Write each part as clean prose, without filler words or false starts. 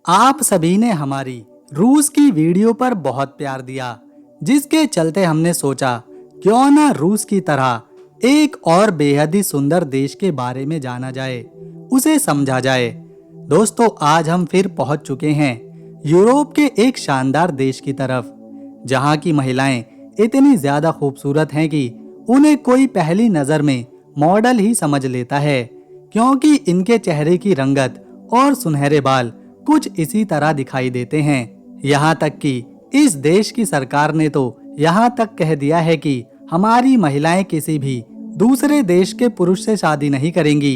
आप सभी ने हमारी रूस की वीडियो पर बहुत प्यार दिया, जिसके चलते हमने सोचा क्यों ना रूस की तरह एक और बेहद ही सुंदर देश के बारे में जाना जाए, उसे समझा जाए। दोस्तों, आज हम फिर पहुंच चुके हैं यूरोप के एक शानदार देश की तरफ, जहां की महिलाएं इतनी ज्यादा खूबसूरत हैं कि उन्हें कोई पहली नजर में मॉडल ही समझ लेता है, क्योंकि इनके चेहरे की रंगत और सुनहरे बाल कुछ इसी तरह दिखाई देते हैं। यहाँ तक कि इस देश की सरकार ने तो यहाँ तक कह दिया है कि हमारी महिलाएं किसी भी दूसरे देश के पुरुष से शादी नहीं करेंगी।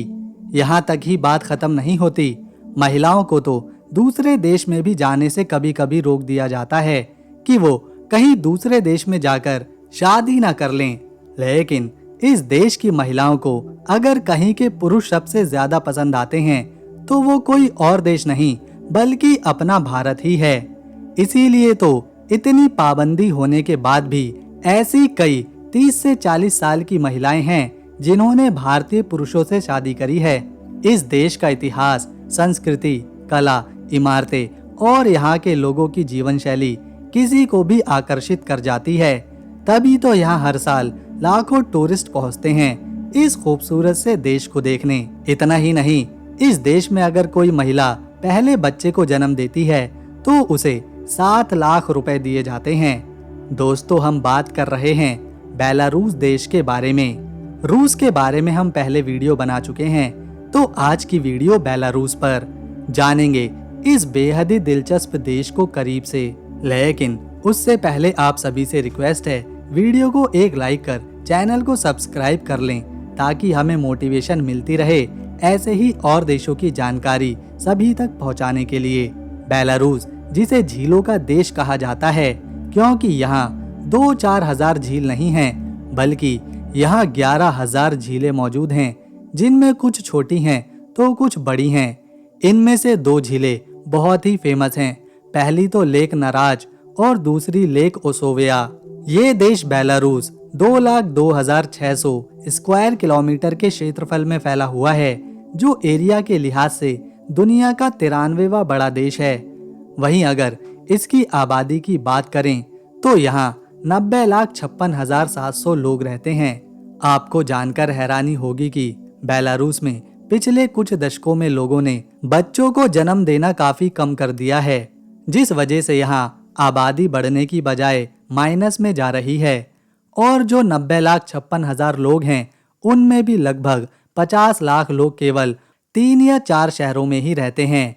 यहाँ तक ही बात खत्म नहीं होती, महिलाओं को तो दूसरे देश में भी जाने से कभी कभी रोक दिया जाता है कि वो कहीं दूसरे देश में जाकर शादी ना कर लें। लेकिन इस देश की महिलाओं को अगर कहीं के पुरुष सबसे ज्यादा पसंद आते हैं तो वो कोई और देश नहीं बल्कि अपना भारत ही है। इसीलिए तो इतनी पाबंदी होने के बाद भी ऐसी कई 30 से 40 साल की महिलाएं हैं जिन्होंने भारतीय पुरुषों से शादी करी है। इस देश का इतिहास, संस्कृति, कला, इमारतें और यहाँ के लोगों की जीवन शैली किसी को भी आकर्षित कर जाती है। तभी तो यहाँ हर साल लाखों टूरिस्ट पहुँचते हैं इस खूबसूरत से देश को देखने। इतना ही नहीं, इस देश में अगर कोई महिला पहले बच्चे को जन्म देती है तो उसे 7 लाख रुपए दिए जाते हैं। दोस्तों, हम बात कर रहे हैं बेलारूस देश के बारे में। रूस के बारे में हम पहले वीडियो बना चुके हैं, तो आज की वीडियो बेलारूस पर जानेंगे इस बेहद ही दिलचस्प देश को करीब से। लेकिन उससे पहले आप सभी से रिक्वेस्ट है, वीडियो को एक लाइक कर चैनल को सब्सक्राइब कर लें ताकि हमें मोटिवेशन मिलती रहे ऐसे ही और देशों की जानकारी सभी तक पहुंचाने के लिए। बेलारूस, जिसे झीलों का देश कहा जाता है क्योंकि यहाँ 2-4 हजार झील नहीं हैं, बल्कि यहाँ 11,000 झीलें मौजूद हैं, जिनमें कुछ छोटी हैं तो कुछ बड़ी हैं। इनमें से 2 झीलें बहुत ही फेमस हैं। पहली तो लेक नराज और दूसरी लेक ओसोविया। ये देश बेलारूस 2,02,600 स्क्वायर किलोमीटर के क्षेत्रफल में फैला हुआ है, जो एरिया के लिहाज से दुनिया का 93वां बड़ा देश है। वहीं अगर इसकी आबादी की बात करें तो यहाँ 90,56,700 लोग रहते हैं। आपको जानकर हैरानी होगी कि बेलारूस में पिछले कुछ दशकों में लोगों ने बच्चों को जन्म देना काफी कम कर दिया है, जिस वजह से यहाँ आबादी बढ़ने की बजाय माइनस में जा रही है। और जो 90,56,000 लोग हैं, उनमें भी लगभग 50 लाख लोग केवल 3 या 4 शहरों में ही रहते हैं।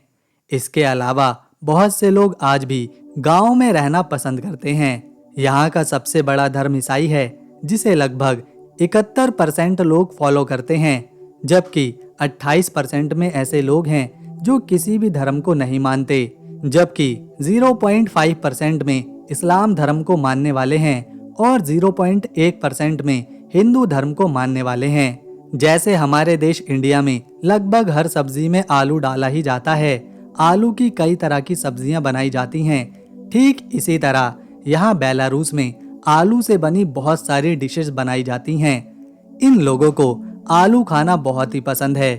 इसके अलावा बहुत से लोग आज भी गांव में रहना पसंद करते हैं। यहाँ का सबसे बड़ा धर्म ईसाई है, जिसे लगभग 71% लोग फॉलो करते हैं, जबकि 28% में ऐसे लोग हैं जो किसी भी धर्म को नहीं मानते, जबकि 0.5% में इस्लाम धर्म को मानने वाले हैं और 0.1% में हिंदू धर्म को मानने वाले हैं। जैसे हमारे देश इंडिया में लगभग हर सब्जी में आलू डाला ही जाता है, आलू की कई तरह की सब्जियां बनाई जाती हैं, ठीक इसी तरह यहाँ बेलारूस में आलू से बनी बहुत सारी डिशेस बनाई जाती हैं। इन लोगों को आलू खाना बहुत ही पसंद है।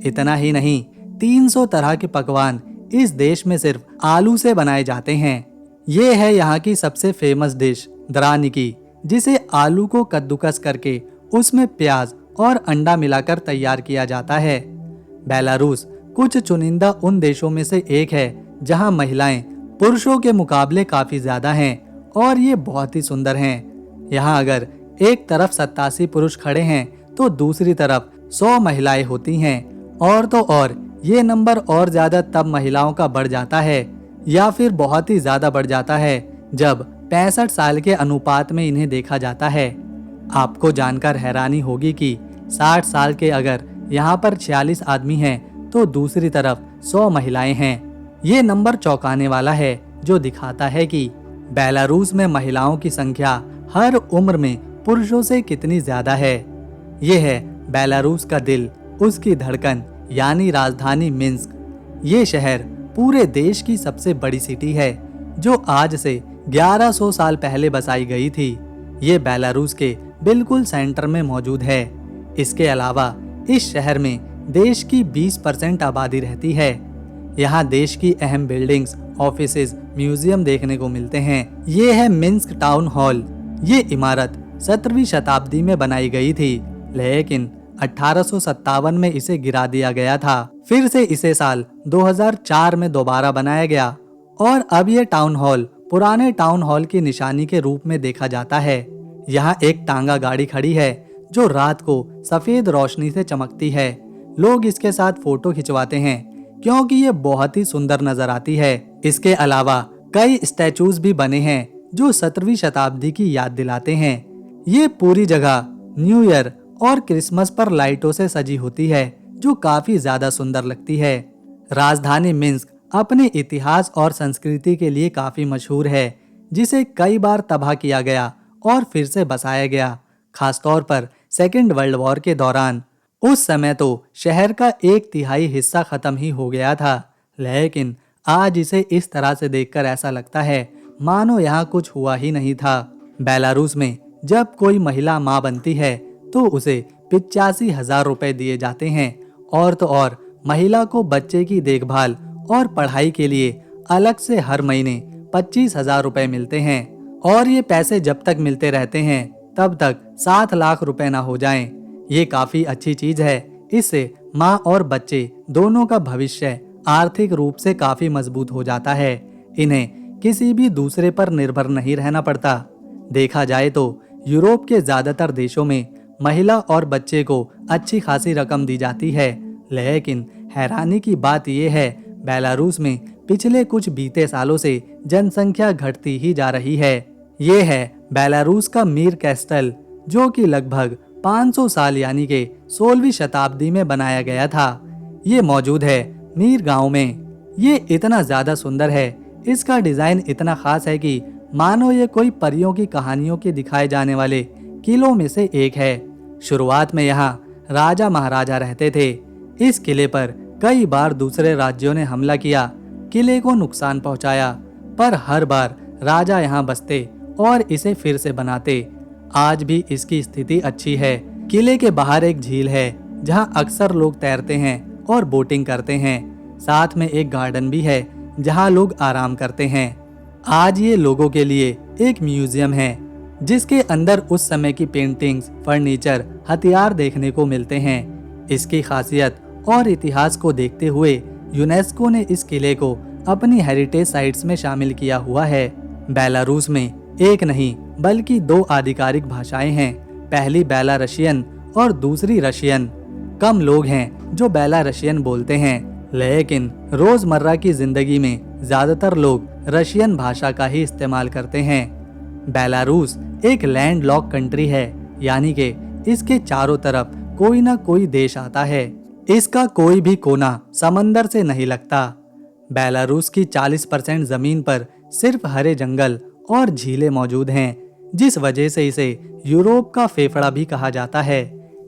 इतना ही नहीं, 300 तरह के पकवान इस देश में सिर्फ आलू से बनाए जाते हैं। ये है यहाँ की सबसे फेमस डिश द्रानिकी, जिसे आलू को कद्दूकस करके उसमें प्याज और अंडा मिलाकर तैयार किया जाता है। बेलारूस कुछ चुनिंदा उन देशों में से एक है जहां महिलाएं पुरुषों के मुकाबले काफी ज्यादा हैं और ये बहुत ही सुंदर हैं। यहाँ अगर एक तरफ 87 पुरुष खड़े हैं तो दूसरी तरफ 100 महिलाएं होती हैं। और तो और ये नंबर और ज्यादा तब महिलाओं का बढ़ जाता है या फिर बहुत ही ज्यादा बढ़ जाता है जब 65 साल के अनुपात में इन्हें देखा जाता है। आपको जानकर हैरानी होगी कि 60 साल के अगर यहाँ पर 46 आदमी हैं तो दूसरी तरफ 100 महिलाएं हैं। ये नंबर चौंकाने वाला है, जो दिखाता है कि बेलारूस में महिलाओं की संख्या हर उम्र में पुरुषों से कितनी ज्यादा है। ये है बेलारूस का दिल, उसकी धड़कन, यानी राजधानी मिन्स्क। ये शहर पूरे देश की सबसे बड़ी सिटी है, जो आज से 1100 साल पहले बसाई गई थी। ये बेलारूस के बिल्कुल सेंटर में मौजूद है। इसके अलावा इस शहर में देश की 20% आबादी रहती है। यहाँ देश की अहम बिल्डिंग्स, ऑफिसेज, म्यूजियम देखने को मिलते हैं। ये है मिन्स्क टाउन हॉल। ये इमारत 17वीं शताब्दी में बनाई गई थी, लेकिन 1857 में इसे गिरा दिया गया था। फिर से इसे साल 2004 में दोबारा बनाया गया और अब ये टाउन हॉल पुराने टाउन हॉल की निशानी के रूप में देखा जाता है। यहाँ एक टांगा गाड़ी खड़ी है जो रात को सफेद रोशनी से चमकती है। लोग इसके साथ फोटो खिंचवाते हैं क्योंकि ये बहुत ही सुंदर नजर आती है। इसके अलावा कई स्टैचूज भी बने हैं जो 17वीं शताब्दी की याद दिलाते हैं। ये पूरी जगह न्यू ईयर और क्रिसमस पर लाइटों से सजी होती है जो काफी ज्यादा सुंदर लगती है। राजधानी मिन्स्क अपने इतिहास और संस्कृति के लिए काफी मशहूर है, जिसे कई बार तबाह किया गया और फिर से बसाया गया, खासतौर पर सेकेंड वर्ल्ड वॉर के दौरान। उस समय तो शहर का 1/3 हिस्सा खत्म ही हो गया था, लेकिन आज इसे इस तरह से देखकर ऐसा लगता है मानो यहाँ कुछ हुआ ही नहीं था। बेलारूस में जब कोई महिला माँ बनती है तो उसे 85,000 रुपए दिए जाते हैं। और तो और महिला को बच्चे की देखभाल और पढ़ाई के लिए अलग से हर महीने 25,000 रुपए मिलते हैं और ये पैसे जब तक मिलते रहते हैं तब तक 7 लाख रुपए ना हो जाएं। ये काफी अच्छी चीज है। इससे माँ और बच्चे दोनों का भविष्य आर्थिक रूप से काफी मजबूत हो जाता है। इन्हें किसी भी दूसरे पर निर्भर नहीं रहना पड़ता। देखा जाए तो यूरोप के ज्यादातर देशों में महिला और बच्चे को अच्छी खासी रकम दी जाती है, लेकिन हैरानी की बात यह है बेलारूस में पिछले कुछ बीते सालों से जनसंख्या घटती ही जा रही है। ये है बेलारूस का मीर कैस्टल, जो कि लगभग 500 साल यानी के 16वीं शताब्दी में बनाया गया था। ये मौजूद है मीर गांव में। ये इतना ज्यादा सुंदर है, इसका डिजाइन इतना खास है कि मानो ये कोई परियों की कहानियों के दिखाए जाने वाले किलों में से एक है। शुरुआत में यहाँ राजा महाराजा रहते थे। इस किले पर कई बार दूसरे राज्यों ने हमला किया, किले को नुकसान पहुंचाया, पर हर बार राजा यहाँ बसते और इसे फिर से बनाते। आज भी इसकी स्थिति अच्छी है। किले के बाहर एक झील है जहाँ अक्सर लोग तैरते हैं और बोटिंग करते हैं। साथ में एक गार्डन भी है जहाँ लोग आराम करते हैं। आज ये लोगों के लिए एक म्यूजियम है जिसके अंदर उस समय की पेंटिंग्स, फर्नीचर, हथियार देखने को मिलते हैं। इसकी खासियत और इतिहास को देखते हुए यूनेस्को ने इस किले को अपनी हेरिटेज साइट्स में शामिल किया हुआ है। बेलारूस में एक नहीं बल्कि 2 आधिकारिक भाषाएं हैं, पहली बेलारशियन और दूसरी रशियन। कम लोग हैं जो बेलारशियन बोलते हैं, लेकिन रोजमर्रा की जिंदगी में ज्यादातर लोग रशियन भाषा का ही इस्तेमाल करते हैं। बेलारूस एक लैंडलॉक कंट्री है, यानी कि इसके चारों तरफ कोई ना कोई देश आता है। इसका कोई भी कोना समंदर से नहीं लगता। बेलारूस की 40% जमीन पर सिर्फ हरे जंगल और झीलें मौजूद हैं, जिस वजह से इसे यूरोप का फेफड़ा भी कहा जाता है।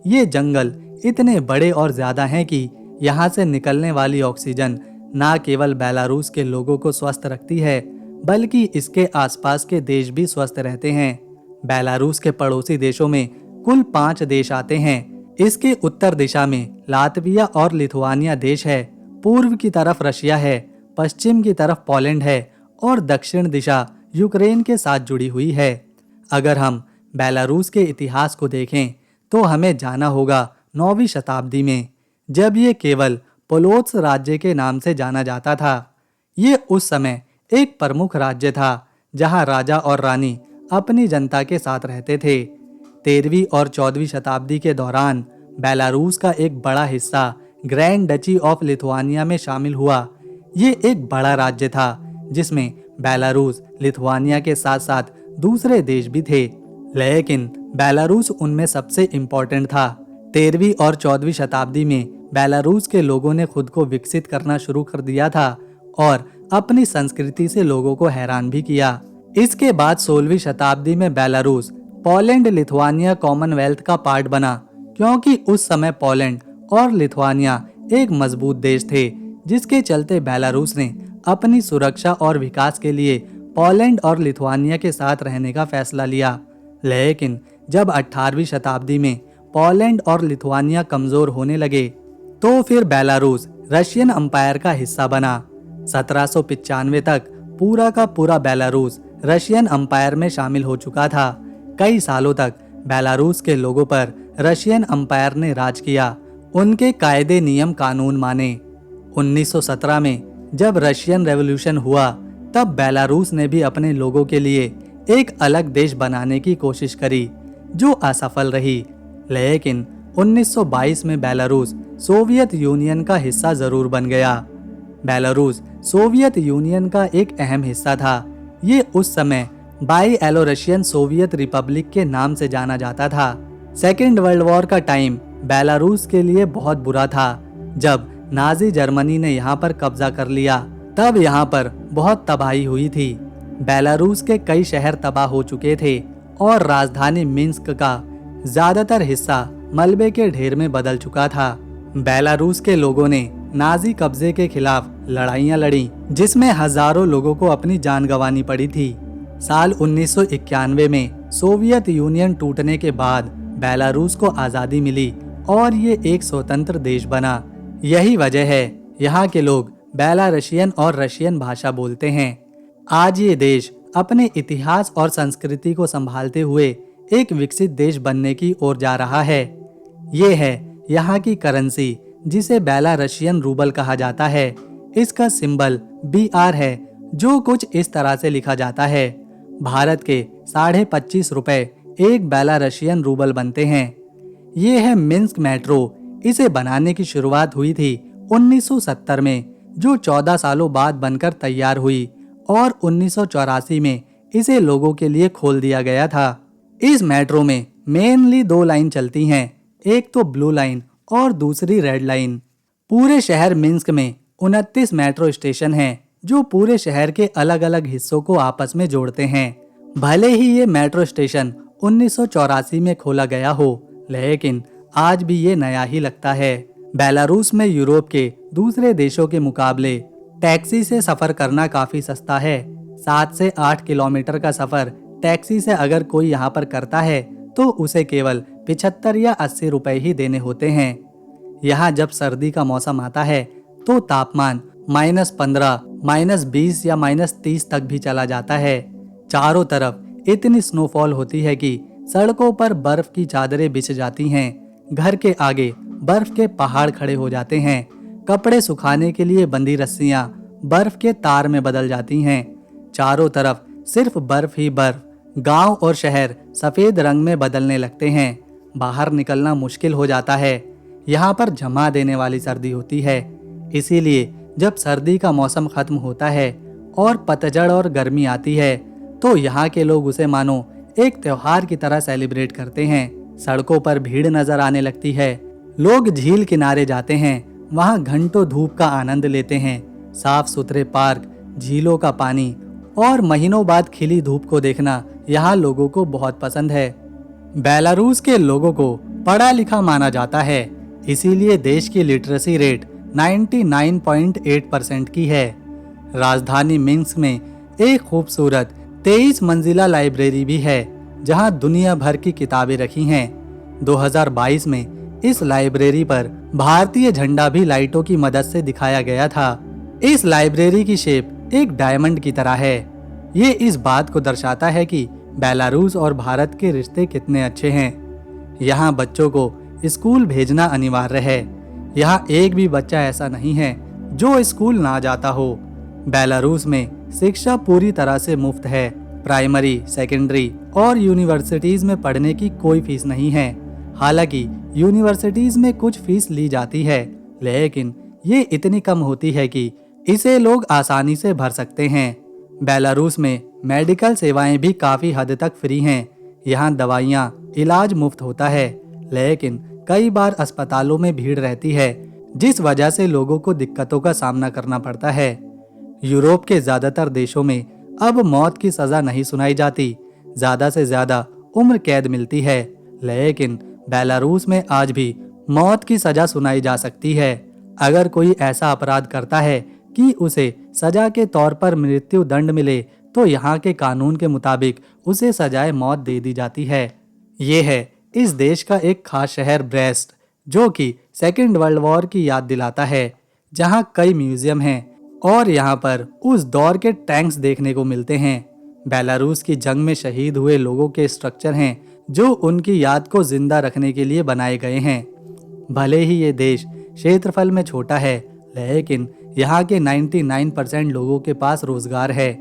ये जंगल इतने बड़े और ज्यादा हैं कि यहाँ से निकलने वाली ऑक्सीजन न केवल बेलारूस के लोगों को स्वस्थ रखती है, बल्कि इसके आसपास के देश भी स्वस्थ रहते हैं। बेलारूस के पड़ोसी देशों में कुल 5 देश आते हैं। इसके उत्तर दिशा में लातविया और लिथुआनिया देश है, पूर्व की तरफ रशिया है, पश्चिम की तरफ पोलैंड है और दक्षिण दिशा यूक्रेन के साथ जुड़ी हुई है। अगर हम बेलारूस के इतिहास को देखें तो हमें जाना होगा 9वीं शताब्दी में, जब ये केवल पोलोत्स राज्य के नाम से जाना जाता था। ये उस समय एक प्रमुख राज्य था जहां राजा और रानी अपनी जनता के साथ रहते थे। 13वीं और 14वीं शताब्दी के दौरान बेलारूस का एक बड़ा हिस्सा ग्रैंड डची ऑफ लिथुआनिया में शामिल हुआ। ये एक बड़ा राज्य था जिसमें बेलारूस, लिथुआनिया के साथ साथ दूसरे देश भी थे, लेकिन बेलारूस उनमें सबसे इम्पोर्टेंट था। 13वीं और 14वीं शताब्दी में बेलारूस के लोगों ने खुद को विकसित करना शुरू कर दिया था और अपनी संस्कृति से लोगों को हैरान भी किया। इसके बाद 16वीं शताब्दी में बेलारूस पोलैंड लिथुआनिया कॉमनवेल्थ का पार्ट बना, क्योंकि उस समय पोलैंड और लिथुआनिया एक मजबूत देश थे, जिसके चलते बेलारूस ने अपनी सुरक्षा और विकास के लिए पोलैंड और लिथुआनिया के साथ रहने का फैसला लिया। लेकिन जब 18वीं शताब्दी में पोलैंड और लिथुआनिया कमजोर होने लगे तो फिर बेलारूस रशियन अंपायर का हिस्सा बना। 1795 तक पूरा का पूरा बेलारूस रशियन अंपायर में शामिल हो चुका था। कई सालों तक बेलारूस के लोगों पर रशियन अंपायर ने राज किया, उनके कायदे नियम कानून माने। 1917 में जब रशियन रेवोल्यूशन हुआ, तब बेलारूस ने भी अपने लोगों के लिए एक अलग देश बनाने की कोशिश करी, जो असफल रही। लेकिन 1922 में बेलारूस सोवियत यूनियन का हिस्सा जरूर बन गया। बेलारूस सोवियत यूनियन का एक अहम हिस्सा था। ये उस समय Byelorussian Soviet republic के नाम से जाना जाता था। सेकेंड वर्ल्ड वॉर का टाइम बेलारूस के लिए बहुत बुरा था। जब नाजी जर्मनी ने यहाँ पर कब्जा कर लिया, तब यहाँ पर बहुत तबाही हुई थी। बेलारूस के कई शहर तबाह हो चुके थे और राजधानी मिन्स्क का ज्यादातर हिस्सा मलबे के ढेर में बदल चुका था। बेलारूस के लोगों ने नाजी कब्जे के खिलाफ लड़ाइयां लड़ी, जिसमें हजारों लोगों को अपनी जान गंवानी पड़ी थी। साल 1991 में सोवियत यूनियन टूटने के बाद बेलारूस को आज़ादी मिली और ये एक स्वतंत्र देश बना। यही वजह है यहाँ के लोग बेलारूसियन और रशियन भाषा बोलते हैं। आज ये देश अपने इतिहास और संस्कृति को संभालते हुए एक विकसित देश बनने की ओर जा रहा है। ये है यहाँ की करेंसी, जिसे बेलारूसियन रूबल कहा जाता है। इसका सिंबल BR है, जो कुछ इस तरह से लिखा जाता है। भारत के 25.5 रुपए एक बेलारूसियन रूबल बनते हैं। ये है मिन्स्क मेट्रो। इसे बनाने की शुरुआत हुई थी 1970 में, जो 14 सालों बाद बनकर तैयार हुई और 1984 में इसे लोगों के लिए खोल दिया गया था। इस मेट्रो में मेनली 2 लाइन चलती हैं, एक तो ब्लू लाइन और दूसरी रेड लाइन। पूरे शहर मिन्स्क में 29 मेट्रो स्टेशन हैं, जो पूरे शहर के अलग अलग हिस्सों को आपस में जोड़ते हैं। भले ही ये मेट्रो स्टेशन 1984 में खोला गया हो, लेकिन आज भी ये नया ही लगता है। बेलारूस में यूरोप के दूसरे देशों के मुकाबले टैक्सी से सफर करना काफी सस्ता है। 7 से 8 किलोमीटर का सफर टैक्सी से अगर कोई यहाँ पर करता है तो उसे केवल 75 या 80 रुपए ही देने होते हैं। यहाँ जब सर्दी का मौसम आता है तो तापमान -15, -20 या -30 तक भी चला जाता है। चारों तरफ इतनी स्नोफॉल होती है कि सड़कों पर बर्फ की चादरें बिछ जाती हैं। घर के आगे बर्फ के पहाड़ खड़े हो जाते हैं। कपड़े सुखाने के लिए बंधी रस्सियां बर्फ के तार में बदल जाती हैं। चारों तरफ सिर्फ बर्फ ही बर्फ। गांव और शहर सफेद रंग में बदलने लगते हैं। बाहर निकलना मुश्किल हो जाता है। यहाँ पर जमा देने वाली सर्दी होती है। इसीलिए जब सर्दी का मौसम खत्म होता है और पतझड़ और गर्मी आती है, तो यहाँ के लोग उसे मानो एक त्योहार की तरह सेलिब्रेट करते हैं। सड़कों पर भीड़ नजर आने लगती है। लोग झील किनारे जाते हैं, वहाँ घंटों धूप का आनंद लेते हैं। साफ सुथरे पार्क, झीलों का पानी और महीनों बाद खिली धूप को देखना यहाँ लोगों को बहुत पसंद है। बेलारूस के लोगों को पढ़ा लिखा माना जाता है, इसीलिए देश की लिटरेसी रेट 99.8% की है। राजधानी मिन्स्क में एक खूबसूरत 23 मंजिला लाइब्रेरी भी है, जहां दुनिया भर की किताबें रखी हैं। 2022 में इस लाइब्रेरी पर भारतीय झंडा भी लाइटों की मदद से दिखाया गया था। इस लाइब्रेरी की शेप एक डायमंड की तरह है। ये इस बात को दर्शाता है कि बेलारूस और भारत के रिश्ते कितने अच्छे हैं। यहाँ बच्चों को स्कूल भेजना अनिवार्य है। यहाँ एक भी बच्चा ऐसा नहीं है जो स्कूल ना जाता हो। बेलारूस में शिक्षा पूरी तरह से मुफ्त है। प्राइमरी, सेकेंडरी और यूनिवर्सिटीज में पढ़ने की कोई फीस नहीं है। हालांकि यूनिवर्सिटीज में कुछ फीस ली जाती है, लेकिन ये इतनी कम होती है कि इसे लोग आसानी से भर सकते हैं। बेलारूस में मेडिकल सेवाएं भी काफी हद तक फ्री हैं। यहाँ दवाइयाँ, इलाज मुफ्त होता है, लेकिन कई बार अस्पतालों में भीड़ रहती है, जिस वजह से लोगों को दिक्कतों का सामना करना पड़ता है। यूरोप के ज्यादातर देशों में अब मौत की सजा नहीं सुनाई जाती, ज्यादा से ज्यादा उम्र कैद मिलती है, लेकिन बेलारूस में आज भी मौत की सजा सुनाई जा सकती है। अगर कोई ऐसा अपराध करता है कि उसे सजा के तौर पर मृत्यु दंड मिले, तो यहाँ के कानून के मुताबिक उसे सजाए मौत दे दी जाती है। ये है इस देश का एक खास शहर ब्रेस्ट, जो कि सेकेंड वर्ल्ड वॉर की याद दिलाता है। जहां कई म्यूजियम हैं और यहां पर उस दौर के टैंक्स देखने को मिलते हैं। बेलारूस की जंग में शहीद हुए लोगों के स्ट्रक्चर हैं जो उनकी याद को जिंदा रखने के लिए बनाए गए हैं। भले ही ये देश क्षेत्रफल में छोटा है, लेकिन यहाँ के 99% लोगों के पास रोजगार है।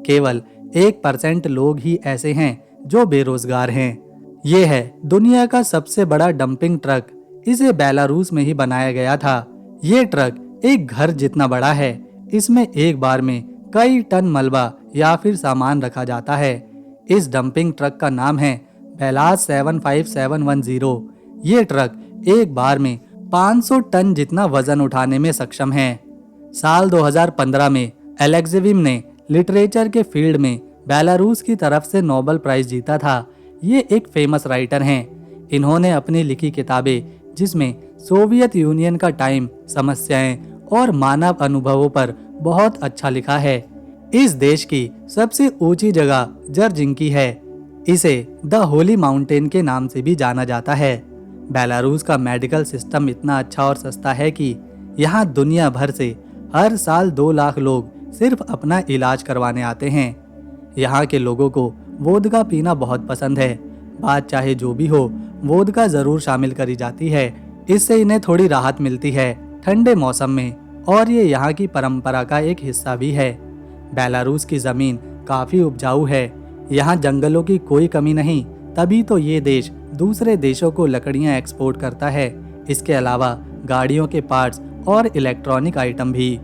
केवल 1% लोग ही ऐसे हैं जो बेरोजगार हैं। ये है दुनिया का सबसे बड़ा डंपिंग ट्रक। इसे बेलारूस में ही बनाया गया था। ये ट्रक एक घर जितना बड़ा है। इसमें एक बार में कई टन मलबा या फिर सामान रखा जाता है। इस डंपिंग ट्रक का नाम है बेलास 75710। ये ट्रक एक बार में 500 टन जितना वजन उठाने में सक्षम है। साल 2015 में एलेक्जेविम ने लिटरेचर के फील्ड में बेलारूस की तरफ से नोबेल प्राइज जीता था। ये एक फेमस राइटर हैं। इन्होंने अपनी लिखी किताबें, जिसमें सोवियत यूनियन का टाइम, समस्याएं और मानव अनुभवों पर बहुत अच्छा लिखा है। इस देश की सबसे ऊंची जगह जर्जिंकी है। इसे द होली माउंटेन के नाम से भी जाना जाता है। बेलारूस का मेडिकल सिस्टम इतना अच्छा और सस्ता है कि यहाँ दुनिया भर से हर साल 2 लाख लोग सिर्फ अपना इलाज करवाने आते हैं। यहाँ के लोगों को वोदका पीना बहुत पसंद है। बात चाहे जो भी हो, वोदका जरूर शामिल करी जाती है। इससे इन्हें थोड़ी राहत मिलती है ठंडे मौसम में, और ये यहाँ की परंपरा का एक हिस्सा भी है। बेलारूस की जमीन काफी उपजाऊ है। यहाँ जंगलों की कोई कमी नहीं, तभी तो ये देश दूसरे देशों को लकड़ियाँ एक्सपोर्ट करता है। इसके अलावा गाड़ियों के पार्ट्स और इलेक्ट्रॉनिक आइटम भी।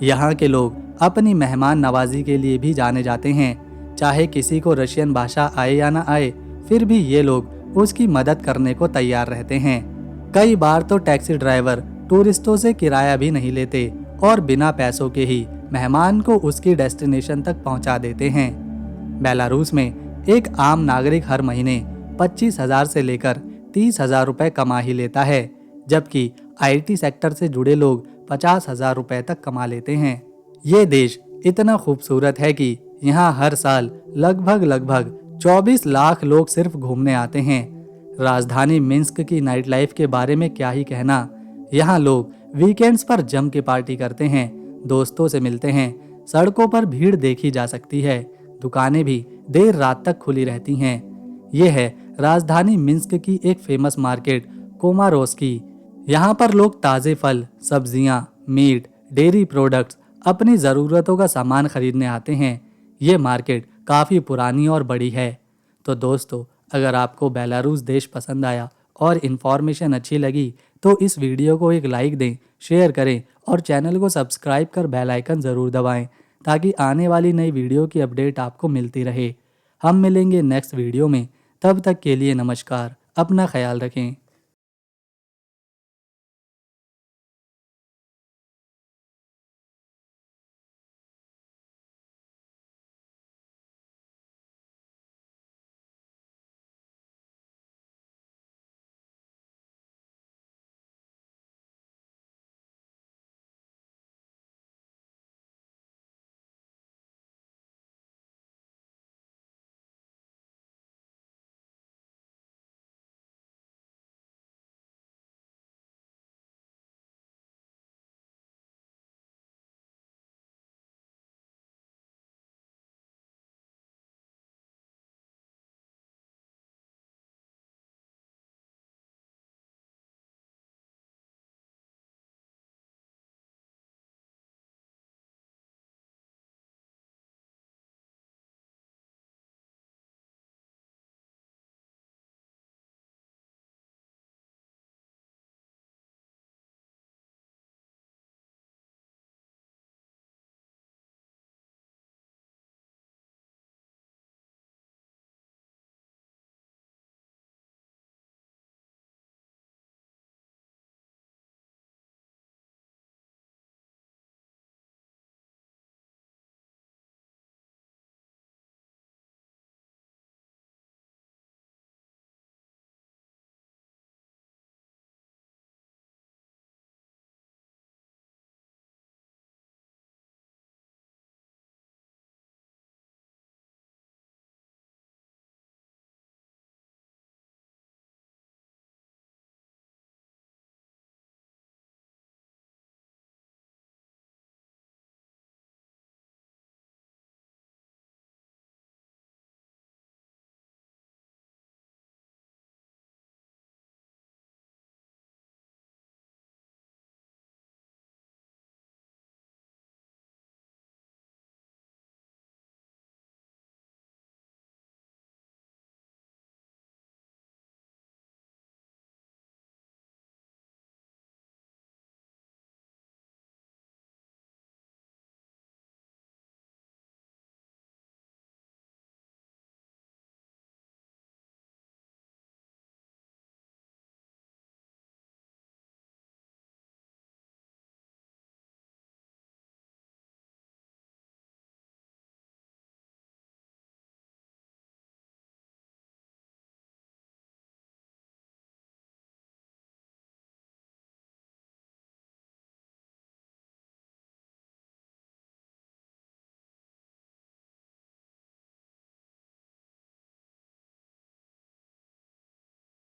यहाँ के लोग अपनी मेहमान नवाजी के लिए भी जाने जाते हैं। चाहे किसी को रशियन भाषा आए या ना आए, फिर भी ये लोग उसकी मदद करने को तैयार रहते हैं। कई बार तो टैक्सी ड्राइवर टूरिस्टों से किराया भी नहीं लेते और बिना पैसों के ही मेहमान को उसकी डेस्टिनेशन तक पहुंचा देते हैं। बेलारूस में एक आम नागरिक हर महीने 25,000 से लेकर 30,000 रुपए कमा ही लेता है, जबकि आईटी सेक्टर से जुड़े लोग 50,000 रुपए तक कमा लेते हैं। ये देश इतना खूबसूरत है कि यहाँ हर साल लगभग 24 लाख लोग सिर्फ घूमने आते हैं। राजधानी मिन्स्क की नाइट लाइफ के बारे में क्या ही कहना। यहाँ लोग वीकेंड्स पर जम के पार्टी करते हैं, दोस्तों से मिलते हैं। सड़कों पर भीड़ देखी जा सकती है। दुकानें भी देर रात तक खुली रहती हैं। ये है राजधानी मिन्स्क की एक फेमस मार्केट, कोमारोस्की। यहाँ पर लोग ताज़े फल, सब्जियाँ, मीट, डेयरी प्रोडक्ट्स, अपनी ज़रूरतों का सामान खरीदने आते हैं। ये मार्केट काफ़ी पुरानी और बड़ी है। तो दोस्तों, अगर आपको बेलारूस देश पसंद आया और इन्फॉर्मेशन अच्छी लगी तो इस वीडियो को एक लाइक दें, शेयर करें और चैनल को सब्सक्राइब कर बेल आइकन ज़रूर दबाएं, ताकि आने वाली नई वीडियो की अपडेट आपको मिलती रहे। हम मिलेंगे नेक्स्ट वीडियो में। तब तक के लिए नमस्कार। अपना ख्याल रखें।